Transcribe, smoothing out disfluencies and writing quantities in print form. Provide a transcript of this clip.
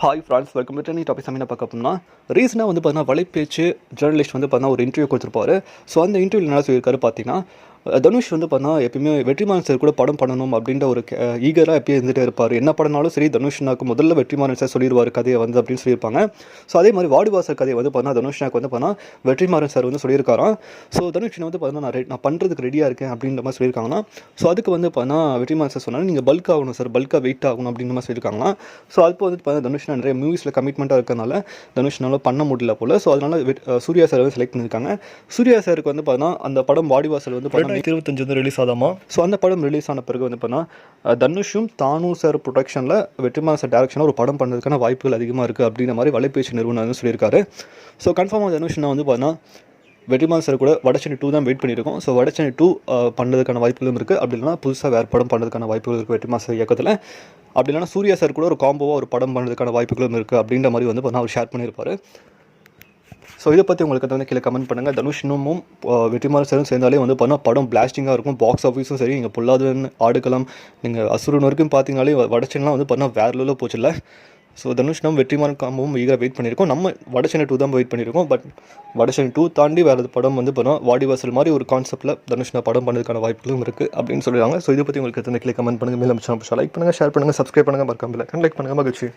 Hi friends, welcome to trending topics. என்ன பார்க்க போனால் ரீசனாக வந்து பார்த்தீங்கன்னா வலைப்பேச்சு ஜேர்னலிஸ்ட் வந்து பார்த்தீங்கன்னா ஒரு இன்டர்வியூ கொடுத்துருப்பாரு. ஸோ அந்த இன்டர்வியூவில் என்ன சொல்லியிருக்காரு பார்த்தீங்கன்னா, தனுஷ் வந்து பார்த்தீங்கன்னா எப்பயுமே வெற்றிமாறன் சார் கூட படம் பண்ணணும் அப்படின்ற ஒரு ஈகராக எப்பயும் இருந்துகிட்டே இருப்பார். என்ன படம்னாலும் சரி தனுஷ்னாக்கு முதல்ல வெற்றிமாறன் சார் சொல்லிடுவார் கதையை வந்து அப்படின்னு சொல்லியிருப்பாங்க. ஸோ அதே மாதிரி வாடிவாசல் கதையை வந்து பார்த்தீங்கன்னா தனுஷ்னாக்கு வந்து பார்த்தீங்கன்னா வெற்றிமாறன் சார் வந்து சொல்லியிருக்காராம். ஸோ தனுஷ் வந்து பார்த்தீங்கன்னா நான் பண்ணுறதுக்கு ரெடியாக இருக்கேன் அப்படின்ற மாதிரி சொல்லியிருக்காங்கன்னா, ஸோ அதுக்கு வந்து பார்த்தீங்கன்னா வெற்றிமாறன் சார் சொன்னாலும் நீங்கள் பல்க் ஆகணும் சார், பல்காக வெயிட் ஆகணும் அப்படின்ற மாதிரி சொல்லியிருக்காங்கன்னா. ஸோ அப்போ வந்து பார்த்தீங்கன்னா தனுஷ் நிறைய மூவிஸில் கமிட்மெண்ட்டாக இருக்கிறனால தனுஷ்னால பண்ண முடியல போல். ஸோ அதனால் சூர்யா சார் வந்து செலக்ட் பண்ணியிருக்காங்க. சூர்யா சாருக்கு வந்து பார்த்தீங்கன்னா அந்த படம் வாடிவாசல் வந்து 2025 வந்து ரிலீஸ் ஆதாமா. ஸோ அந்த படம் ரிலீஸ் ஆன பிறகு வந்து பார்த்தீங்கன்னா தனுஷும் தானு சார் ப்ரொடக்ஷனில் வெற்றிமாறன் சார் டேரக்ஷனில் ஒரு படம் பண்ணுறதுக்கான வாய்ப்புகள் அதிகமாக இருக்குது அப்படின்ற மாதிரி வலைப்பேச்சு நிறுவனம் வந்து சொல்லியிருக்காரு. ஸோ கன்ஃபார்மாக தனுஷ்னா வந்து பார்த்தீங்கன்னா வெற்றிமாறன் சார் கூட வடச்சென்னை 2 தான் வெயிட் பண்ணியிருக்கோம். ஸோ வடச்சென்னை 2 பண்ணுறதுக்கான வாய்ப்புகளும் இருக்குது. அப்படி இல்லைனா புதுசாக வேறு படம் பண்ணுறதுக்கான வாய்ப்புகள் இருக்குது வெற்றிமாறன் சார் இயக்கத்தில். அப்படி இல்லைனா சூர்யா சார் கூட ஒரு காம்போவாக ஒரு படம் பண்ணுறதுக்கான வாய்ப்புகளும் இருக்குது அப்படின்ற மாதிரி வந்து பார்த்தீங்கன்னா அவர் ஷேர் பண்ணியிருப்பார். ஸோ இதை பற்றி உங்களுக்கு வந்து கீழே கமெண்ட் பண்ணுங்கள். தனுஷ் இன்னமும் வெற்றிமாறன் சாரும் சேர்ந்தாலே வந்து பார்த்தீங்கன்னா படம் பிளாஸ்டிங்காக இருக்கும். பாக்ஸ் ஆஃபீஸும் சரி, நீங்கள் பொல்லாதவன் ஆடுகளம், நீங்கள் அசுரன் வரைக்கும் பார்த்தீங்கனாலே வடச்சென்னைலாம் வந்து பார்த்தீங்கன்னா வேறு லெவலில் போச்சுல்ல. ஸோ தனுஷ் நம்ம வெற்றிமாறன் காம்பவும் ஈகராக வெயிட் பண்ணியிருக்கோம். நம்ம வடச்சென்னை 2 தான் வெயிட் பண்ணியிருக்கோம். பட் வடச்சென்னை 2 தாண்டி வேறு படம் வந்து பார்த்தோன்னா வாடிவாசல் மாதிரி ஒரு கான்செப்ட்டில் தனுஷ்னா படம் பண்ணுறதுக்கான வாய்ப்புகளும் இருக்குது அப்படின்னு சொல்லிடுறாங்க. ஸோ இதை பற்றி உங்களுக்கு கீழே கமெண்ட் பண்ணுங்கள். மேலும் லைக் பண்ணுங்கள், ஷேர் பண்ணுங்கள், சப்ஸ்கிரைப் பண்ணுங்கள், மறக்காம லைக் பண்ணுங்கள். மகிழ்ச்சி.